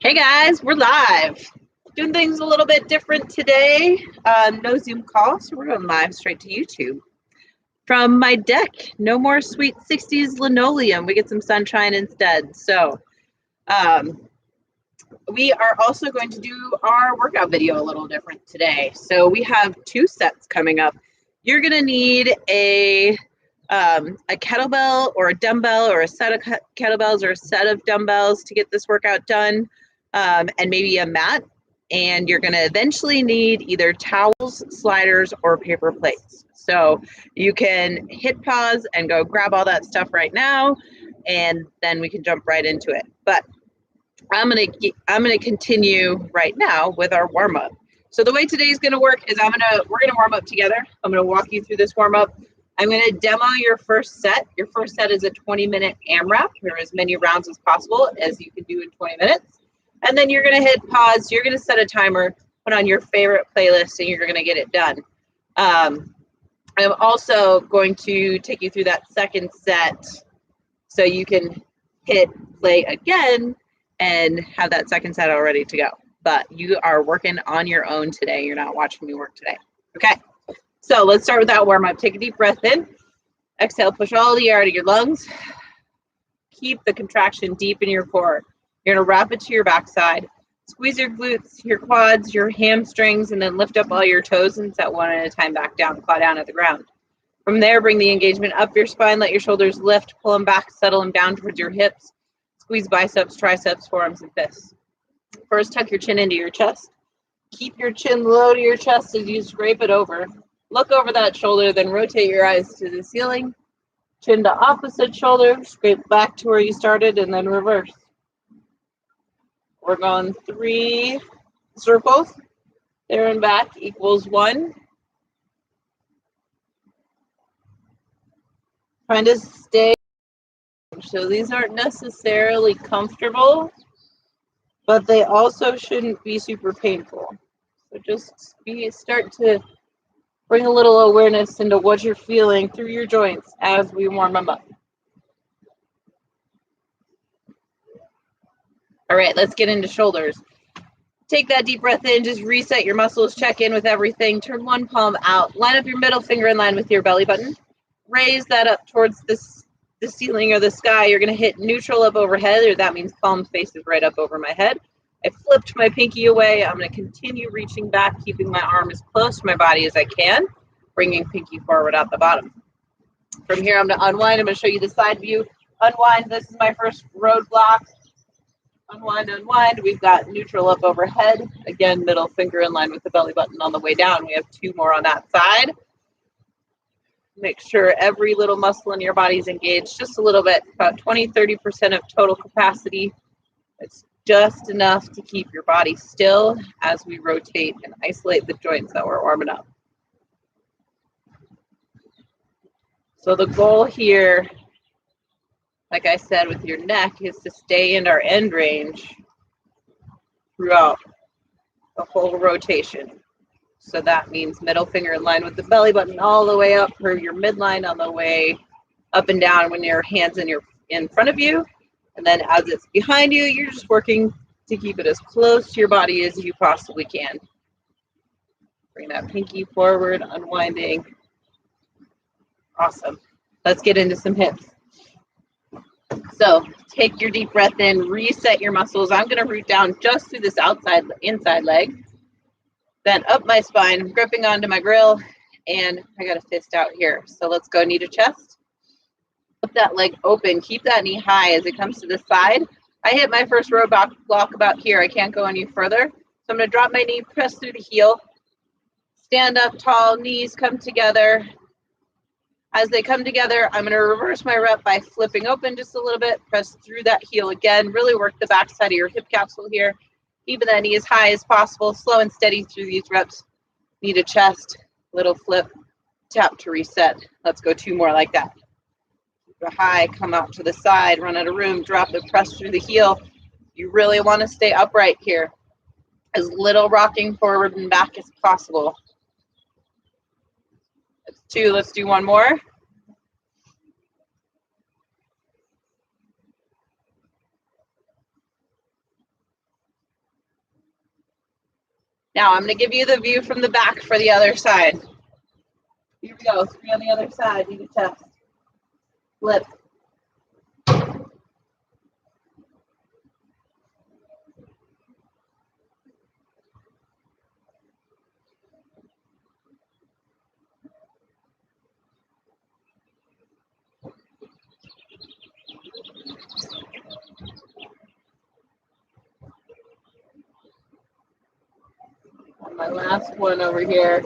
Hey guys, we're live. Doing things a little bit different today. No Zoom call, so we're going live straight to YouTube. From my deck, no more sweet 60s linoleum. We get some sunshine instead. So we are also going to do our workout video a little different today. So we have 2 sets coming up. You're going to need a kettlebell or a dumbbell or a set of kettlebells or a set of dumbbells to get this workout done. And maybe a mat, and you're going to eventually need either towels, sliders, or paper plates. So you can hit pause and go grab all that stuff right now, and then we can jump right into it. But I'm going to continue right now with our warm up. So the way today's going to work is we're going to warm up together. I'm going to walk you through this warm up. I'm going to demo your first set. Your first set is a 20-minute AMRAP. There are as many rounds as possible as you can do in 20 minutes. And then you're going to hit pause. You're going to set a timer, put on your favorite playlist, and you're going to get it done. I'm also going to take you through that second set so you can hit play again and have that second set all ready to go. But you are working on your own today. You're not watching me work today. Okay, so let's start with that warm up. Take a deep breath in. Exhale, push all the air out of your lungs. Keep the contraction deep in your core. You're going to wrap it to your backside. Squeeze your glutes, your quads, your hamstrings, and then lift up all your toes and set one at a time back down, claw down at the ground. From there, bring the engagement up your spine. Let your shoulders lift, pull them back, settle them down towards your hips. Squeeze biceps, triceps, forearms, and fists. First, tuck your chin into your chest. Keep your chin low to your chest as you scrape it over. Look over that shoulder, then rotate your eyes to the ceiling. Chin to opposite shoulder, scrape back to where you started, and then reverse. We're going 3 circles, there and back equals 1. Trying to stay, so these aren't necessarily comfortable, but they also shouldn't be super painful. So just start to bring a little awareness into what you're feeling through your joints as we warm them up. All right, let's get into shoulders. Take that deep breath in, just reset your muscles, check in with everything. Turn one palm out, line up your middle finger in line with your belly button. Raise that up towards the ceiling or the sky. You're gonna hit neutral up overhead, or that means palm faces right up over my head. I flipped my pinky away. I'm gonna continue reaching back, keeping my arm as close to my body as I can, bringing pinky forward out the bottom. From here, I'm gonna unwind. I'm gonna show you the side view. Unwind, this is my first roadblock. Unwind, unwind. We've got neutral up overhead. Again, middle finger in line with the belly button on the way down. We have 2 more on that side. Make sure every little muscle in your body is engaged just a little bit, about 20-30% of total capacity. It's just enough to keep your body still as we rotate and isolate the joints that we're warming up. So the goal here, like I said, with your neck is to stay in our end range throughout the whole rotation. So that means middle finger in line with the belly button all the way up for your midline on the way up and down when your hands in front of you. And then as it's behind you, you're just working to keep it as close to your body as you possibly can. Bring that pinky forward, unwinding. Awesome. Let's get into some hips. So take your deep breath in, reset your muscles. I'm going to root down just through this inside leg, then up my spine, gripping onto my grill, and I got a fist out here. So let's go knee to chest. Put that leg open, keep that knee high as it comes to the side. I hit my first roadblock about here. I can't go any further. So I'm going to drop my knee, press through the heel, stand up tall, knees come together. As they come together, I'm going to reverse my rep by flipping open just a little bit, press through that heel again, really work the back side of your hip capsule here. Keeping that knee as high as possible, slow and steady through these reps. Knee to chest, little flip, tap to reset. Let's go 2 more like that. Keep it high, come out to the side, run out of room, drop it, press through the heel. You really want to stay upright here. As little rocking forward and back as possible. That's 2, let's do 1 more. Now I'm going to give you the view from the back for the other side. Here we go. 3 on the other side. Do the chest. Lift. And my last one over here.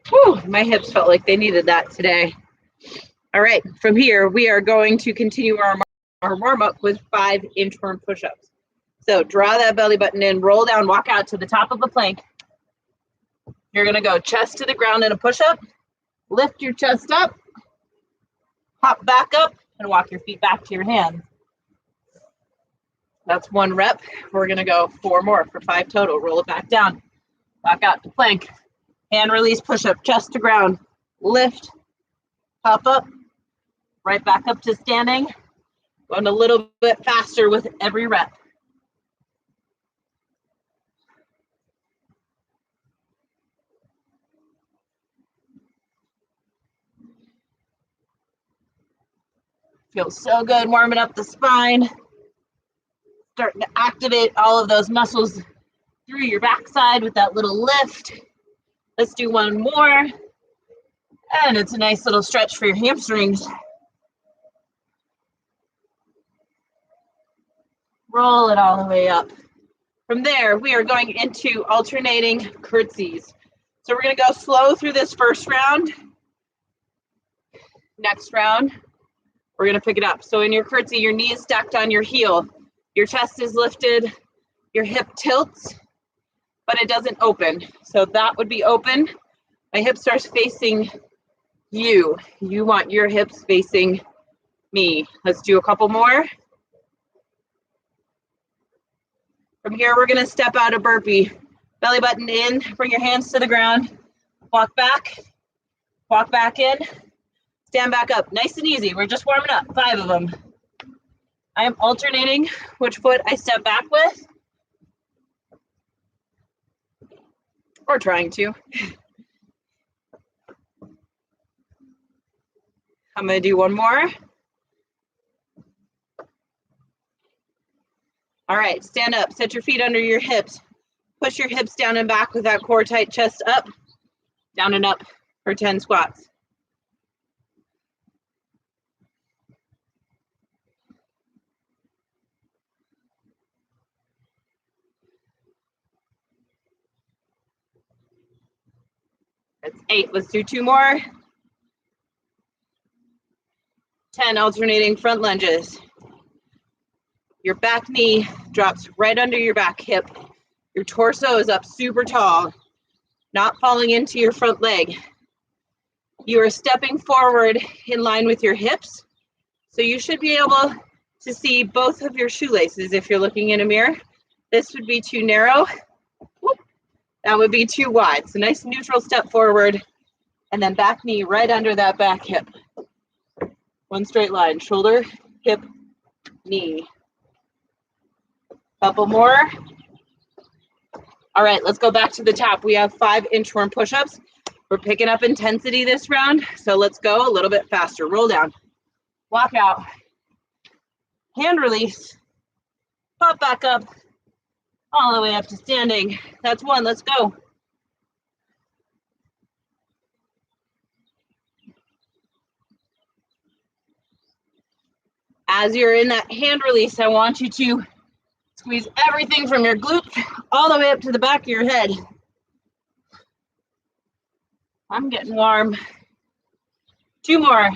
Whew, my hips felt like they needed that today. All right, from here, we are going to continue our warm-up with 5 inchworm push-ups. So draw that belly button in, roll down, walk out to the top of the plank. You're gonna go chest to the ground in a push-up, lift your chest up, hop back up, and walk your feet back to your hands. That's 1 rep. We're gonna go 4 more for 5 total. Roll it back down, walk out to plank. Hand release push-up, chest to ground, lift, hop up, right back up to standing. Going a little bit faster with every rep. Feels so good warming up the spine. Starting to activate all of those muscles through your backside with that little lift. Let's do 1 more. And it's a nice little stretch for your hamstrings. Roll it all the way up. From there, we are going into alternating curtsies. So we're going to go slow through this first round. Next round, we're going to pick it up. So in your curtsy, your knee is stacked on your heel. Your chest is lifted. Your hip tilts, but it doesn't open. So that would be open. My hip starts facing you. You want your hips facing me. Let's do a couple more. From here, we're gonna step out a burpee. Belly button in, bring your hands to the ground. Walk back in, stand back up. Nice and easy, we're just warming up, 5 of them. I am alternating which foot I step back with. Or trying to. I'm gonna do 1 more. All right, stand up, set your feet under your hips. Push your hips down and back with that core tight, chest up, down and up for 10 squats. That's 8, let's do 2 more. 10 alternating front lunges. Your back knee drops right under your back hip. Your torso is up super tall, not falling into your front leg. You are stepping forward in line with your hips. So you should be able to see both of your shoelaces if you're looking in a mirror. This would be too narrow. That would be too wide. So nice neutral step forward and then back knee right under that back hip. 1 straight line, shoulder, hip, knee. Couple more. All right, let's go back to the top. We have 5 inchworm push-ups. We're picking up intensity this round, so let's go a little bit faster. Roll down, walk out, hand release, pop back up, all the way up to standing. That's 1, let's go. As you're in that hand release, I want you to squeeze everything from your glute all the way up to the back of your head. I'm getting warm. 2 more.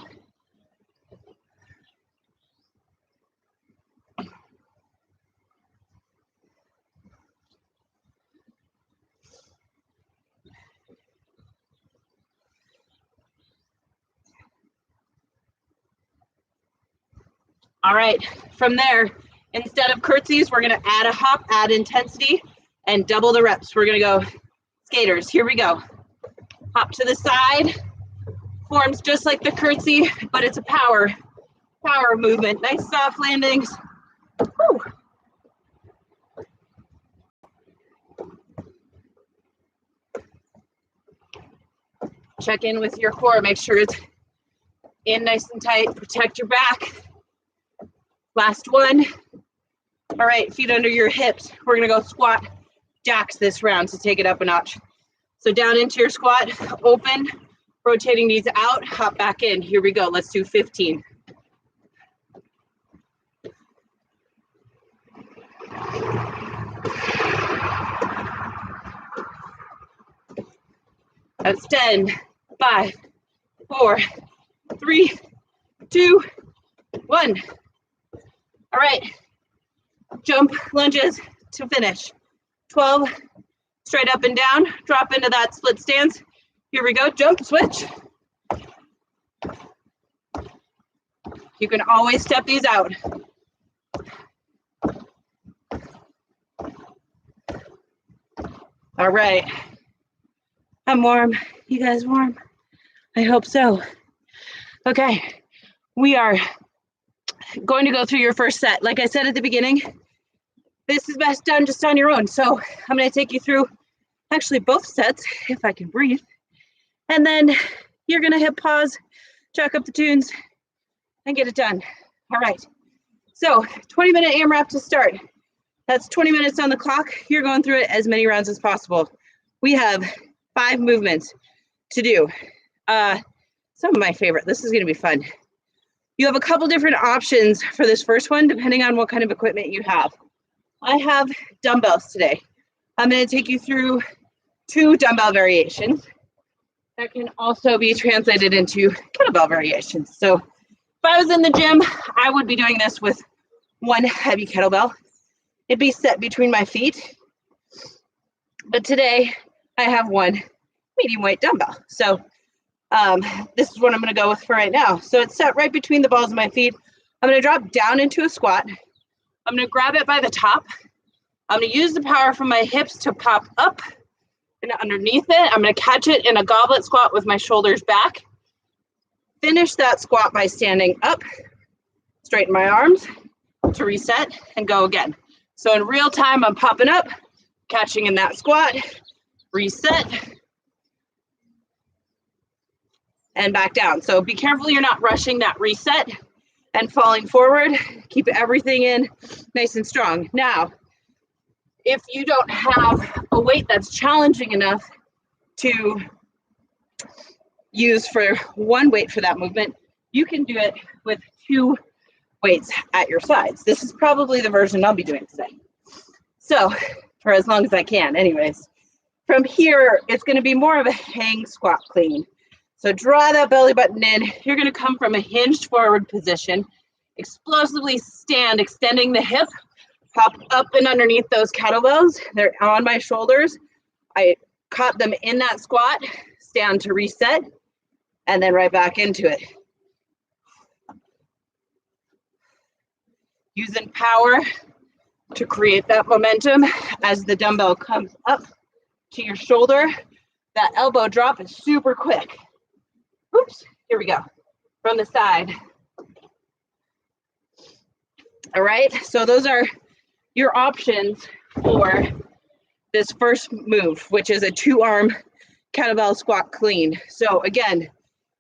All right, from there, instead of curtsies, we're gonna add a hop, add intensity, and double the reps. We're gonna go skaters, here we go. Hop to the side, Forms just like the curtsy, but it's a power movement. Nice soft landings. Woo. Check in with your core, make sure it's in nice and tight, protect your back. Last one. All right, feet under your hips. We're gonna go squat jacks this round to take it up a notch. So down into your squat, open, rotating knees out, hop back in. Here we go, let's do 15. That's 10, 5, 4, 3, 2, 1. All right, jump lunges to finish. 12, straight up and down, drop into that split stance. Here we go, jump, switch. You can always step these out. All right, I'm warm. You guys warm? I hope so. Okay, we are going to go through your first set. Like I said at the beginning, this is best done just on your own. So I'm going to take you through actually both sets, if I can breathe. And then you're going to hit pause, check up the tunes, and get it done. All right. So 20-minute AMRAP to start. That's 20 minutes on the clock. You're going through it as many rounds as possible. We have 5 movements to do. Some of my favorite. This is going to be fun. You have a couple different options for this first one, depending on what kind of equipment you have. I have dumbbells today. I'm going to take you through 2 dumbbell variations that can also be translated into kettlebell variations. So if I was in the gym, I would be doing this with 1 heavy kettlebell. It'd be set between my feet. But today I have 1 medium weight dumbbell. So this is what I'm going to go with for right now. So it's set right between the balls of my feet. I'm going to drop down into a squat. I'm going to grab it by the top. I'm going to use the power from my hips to pop up and underneath it. I'm going to catch it in a goblet squat with my shoulders back. Finish that squat by standing up, straighten my arms to reset and go again. So in real time, I'm popping up, catching in that squat, reset, and back down. So be careful you're not rushing that reset and falling forward. Keep everything in nice and strong. Now, if you don't have a weight that's challenging enough to use for 1 weight for that movement, you can do it with 2 weights at your sides. This is probably the version I'll be doing today. So, for as long as I can anyways. From here, it's going to be more of a hang squat clean. So draw that belly button in. You're going to come from a hinged forward position, explosively stand, extending the hip, pop up and underneath those kettlebells. They're on my shoulders. I caught them in that squat, stand to reset, and then right back into it. Using power to create that momentum as the dumbbell comes up to your shoulder. That elbow drop is super quick. Oops, here we go. From the side. All right, so those are your options for this first move, which is a 2-arm kettlebell squat clean. So again,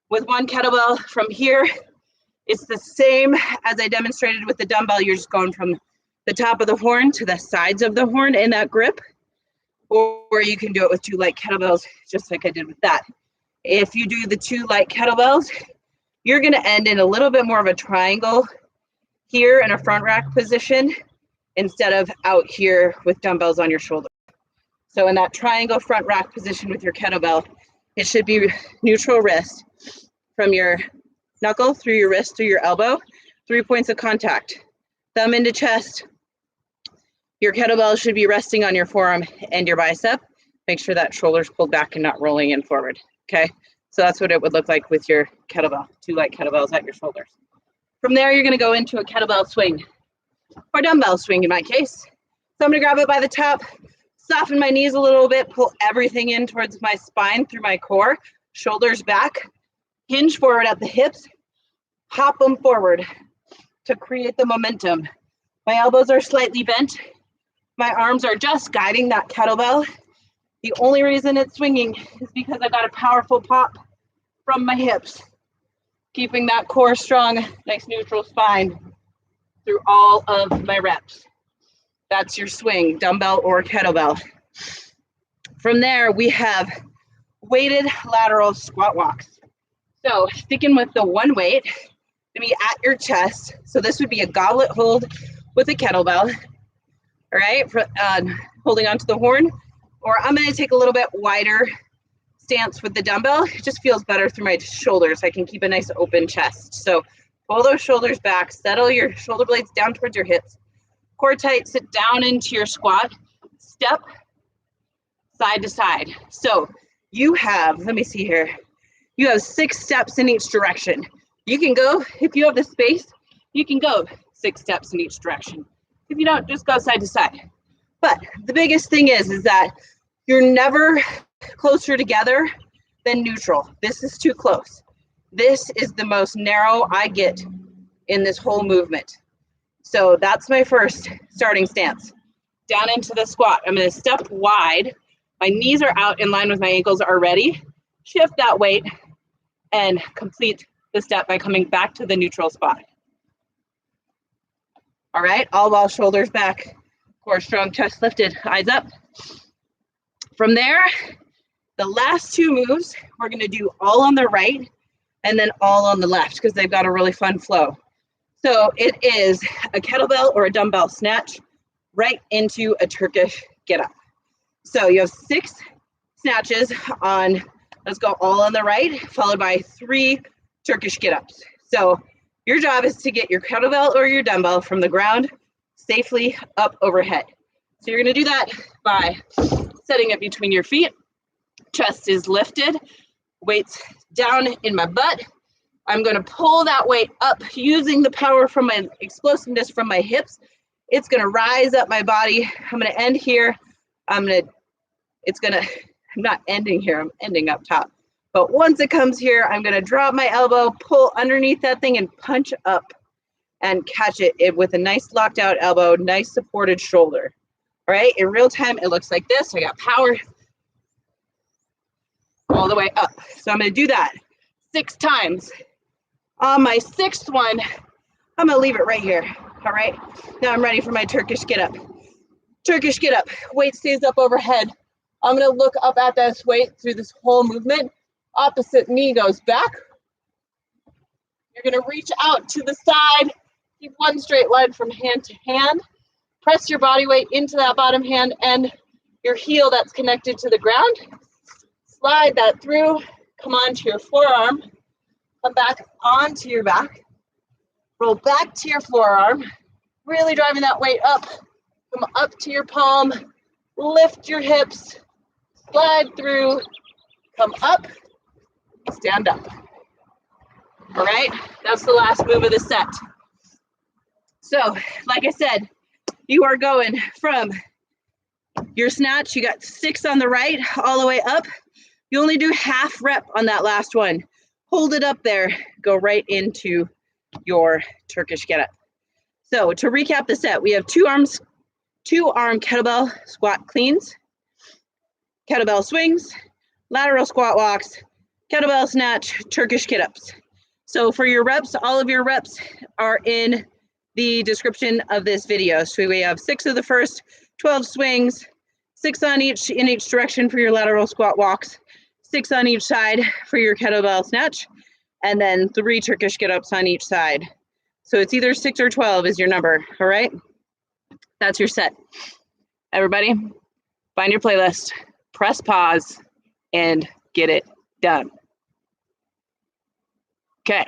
with 1 kettlebell from here, it's the same as I demonstrated with the dumbbell. You're just going from the top of the horn to the sides of the horn in that grip, or you can do it with 2 light kettlebells, just like I did with that. If you do the 2 light kettlebells, you're going to end in a little bit more of a triangle here in a front rack position instead of out here with dumbbells on your shoulder. So in that triangle front rack position with your kettlebell, it should be neutral wrist from your knuckle through your wrist through your elbow, 3 points of contact. Thumb into chest. Your kettlebell should be resting on your forearm and your bicep. Make sure that shoulder's pulled back and not rolling in forward. Okay, so that's what it would look like with your kettlebell, 2 light kettlebells at your shoulders. From there, you're going to go into a kettlebell swing or dumbbell swing in my case. So I'm going to grab it by the top, soften my knees a little bit, pull everything in towards my spine through my core, shoulders back, Hinge forward at the hips, hop them forward to create the momentum. My elbows are slightly bent. My arms are just guiding that kettlebell. The only reason it's swinging is because I got a powerful pop from my hips, keeping that core strong, nice neutral spine through all of my reps. That's your swing, dumbbell or kettlebell. From there, we have weighted lateral squat walks. So sticking with the one weight, to be at your chest. So this would be a goblet hold with a kettlebell, all right, holding onto the horn. Or I'm gonna take a little bit wider stance with the dumbbell. It just feels better through my shoulders. I can keep a nice open chest. So pull those shoulders back, settle your shoulder blades down towards your hips. Core tight, sit down into your squat, step side to side. So you have, let me see here, you have 6 steps in each direction. You can go, if you have the space, you can go 6 steps in each direction. If you don't, just go side to side. But the biggest thing is that you're never closer together than neutral. This is too close. This is the most narrow I get in this whole movement. So that's my first starting stance. Down into the squat. I'm going to step wide. My knees are out in line with my ankles already. Shift that weight and complete the step by coming back to the neutral spot. All right, all while shoulders back, core strong, chest lifted, eyes up. From there, the last 2 moves, we're going to do all on the right and then all on the left because they've got a really fun flow. So it is a kettlebell or a dumbbell snatch right into a Turkish get up. So you have 6 snatches on, let's go all on the right, followed by 3 Turkish get ups. So your job is to get your kettlebell or your dumbbell from the ground safely up overhead. So you're going to do that by setting it between your feet. Chest is lifted, weights down in my butt. I'm going to pull that weight up using the power from my explosiveness from my hips. It's going to rise up my body. I'm going to end here. I'm not ending here, I'm ending up top. But once it comes here, I'm going to drop my elbow, pull underneath that thing and punch up and catch it with a nice locked out elbow, nice supported shoulder. All right, in real time, it looks like this. I got power all the way up. So I'm going to do that 6 times. On my 6th one, I'm going to leave it right here. All right, now I'm ready for my Turkish get up. Turkish get up, weight stays up overhead. I'm going to look up at this weight through this whole movement. Opposite knee goes back. You're going to reach out to the side. Keep one straight line from hand to hand. Press your body weight into that bottom hand and your heel that's connected to the ground. Slide that through. Come onto your forearm. Come back onto your back. Roll back to your forearm. Really driving that weight up. Come up to your palm. Lift your hips. Slide through. Come up. Stand up. All right, that's the last move of the set. So, like I said, you are going from your snatch, you got 6 on the right, all the way up. You only do half rep on that last one. Hold it up there, go right into your Turkish get up. So to recap the set, we have 2-arm kettlebell squat cleans, kettlebell swings, lateral squat walks, kettlebell snatch, Turkish get ups. So for your reps, all of your reps are in the description of this video. So we have 6 of the first, 12 swings, 6 on in each direction for your lateral squat walks, 6 on each side for your kettlebell snatch, and then 3 Turkish get ups on each side. So it's either 6 or 12 is your number, all right? That's your set. Everybody, find your playlist, press pause, and get it done. Okay,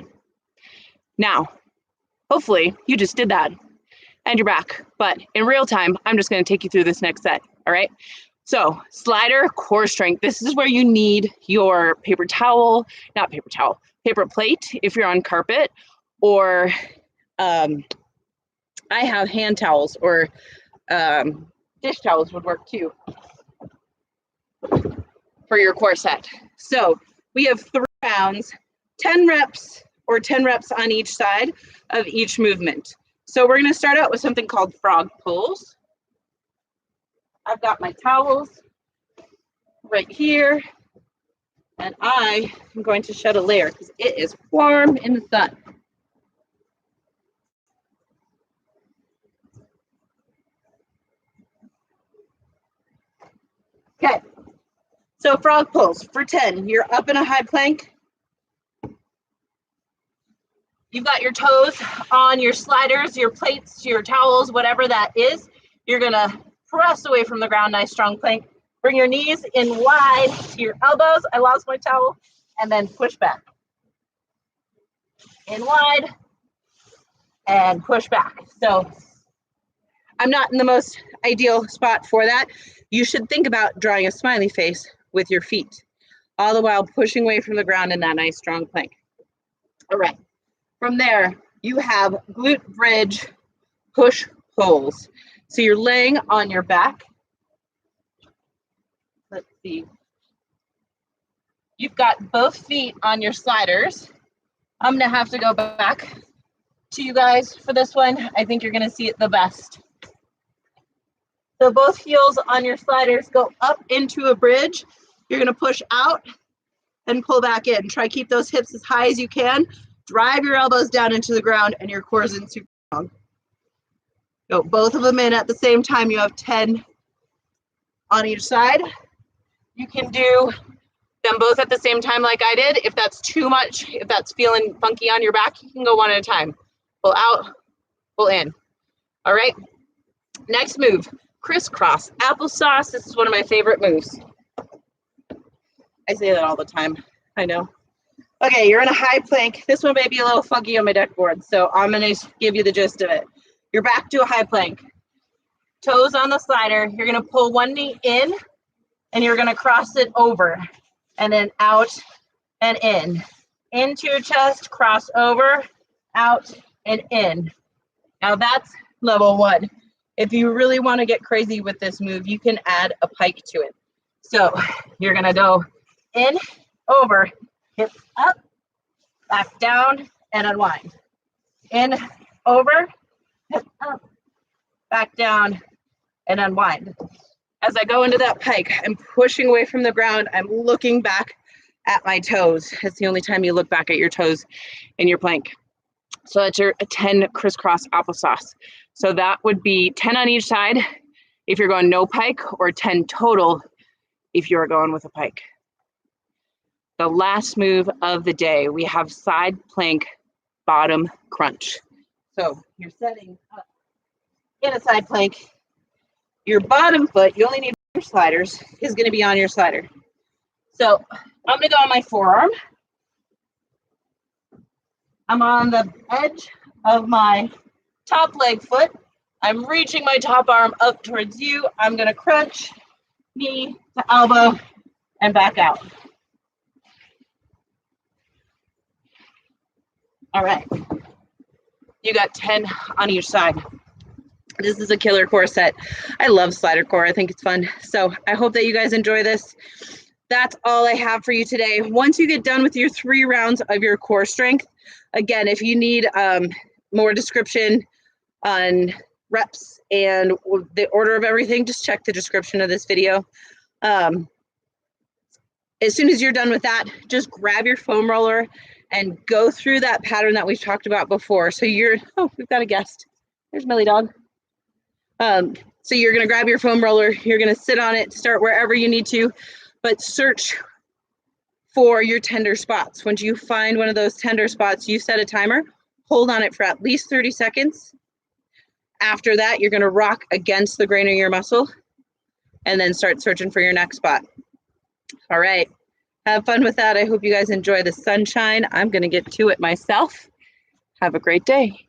now, hopefully you just did that and you're back, but in real time, I'm just gonna take you through this next set, all right? So slider, core strength. This is where you need your paper towel, not paper towel, paper plate if you're on carpet, or I have hand towels or dish towels would work too for your core set. So we have 3 rounds 10 reps or 10 reps on each side of each movement. So we're going to start out with something called frog pulls. I've got my towels right here, and I am going to shed a layer because it is warm in the sun. Okay, so frog pulls for 10. You're up in a high plank. You've got your toes on your sliders, your plates, your towels, whatever that is. You're gonna press away from the ground, nice strong plank. Bring your knees in wide to your elbows. I lost my towel. And then push back. In wide and push back. So I'm not in the most ideal spot for that. You should think about drawing a smiley face with your feet, all the while pushing away from the ground in that nice strong plank. All right. From there, you have glute bridge push pulls. So you're laying on your back. Let's see. You've got both feet on your sliders. I'm gonna have to go back to you guys for this one. I think you're gonna see it the best. So both heels on your sliders go up into a bridge. You're gonna push out and pull back in. Try to keep those hips as high as you can. Drive your elbows down into the ground and your core is in super strong. Go both of them in at the same time. You have 10 on each side. You can do them both at the same time like I did. If that's too much, if that's feeling funky on your back, you can go one at a time. Pull out, pull in. All right, next move, crisscross applesauce. This is one of my favorite moves. I say that all the time, I know. Okay, you're in a high plank. This one may be a little funky on my deck board, so I'm gonna give you the gist of it. You're back to a high plank. Toes on the slider. You're gonna pull one knee in and you're gonna cross it over and then out and in. Into your chest, cross over, out and in. Now that's level one. If you really wanna get crazy with this move, you can add a pike to it. So you're gonna go in, over, hips up, back down, and unwind. In, over, hips up, back down, and unwind. As I go into that pike, I'm pushing away from the ground. I'm looking back at my toes. It's the only time you look back at your toes in your plank. So that's your 10 crisscross applesauce. So that would be 10 on each side if you're going no pike, or 10 total if you're going with a pike. The last move of the day, we have side plank bottom crunch. So you're setting up in a side plank. Your bottom foot, you only need your sliders, is going to be on your slider. So I'm going to go on my forearm. I'm on the edge of my top leg foot. I'm reaching my top arm up towards you. I'm going to crunch, knee to elbow, and back out. All right, you got 10 on each side. This is a killer core set. I love slider core. I think it's fun. So I hope that you guys enjoy this. That's all I have for you today. Once you get done with your 3 rounds of your core strength, again, if you need more description on reps and the order of everything, just check the description of this video. As soon as you're done with that, just grab your foam roller and go through that pattern that we've talked about before. So oh, we've got a guest. There's Millie Dog. So you're gonna grab your foam roller, you're gonna sit on it, start wherever you need to, but search for your tender spots. Once you find one of those tender spots, you set a timer, hold on it for at least 30 seconds. After that, you're gonna rock against the grain of your muscle and then start searching for your next spot. All right. Have fun with that. I hope you guys enjoy the sunshine. I'm going to get to it myself. Have a great day.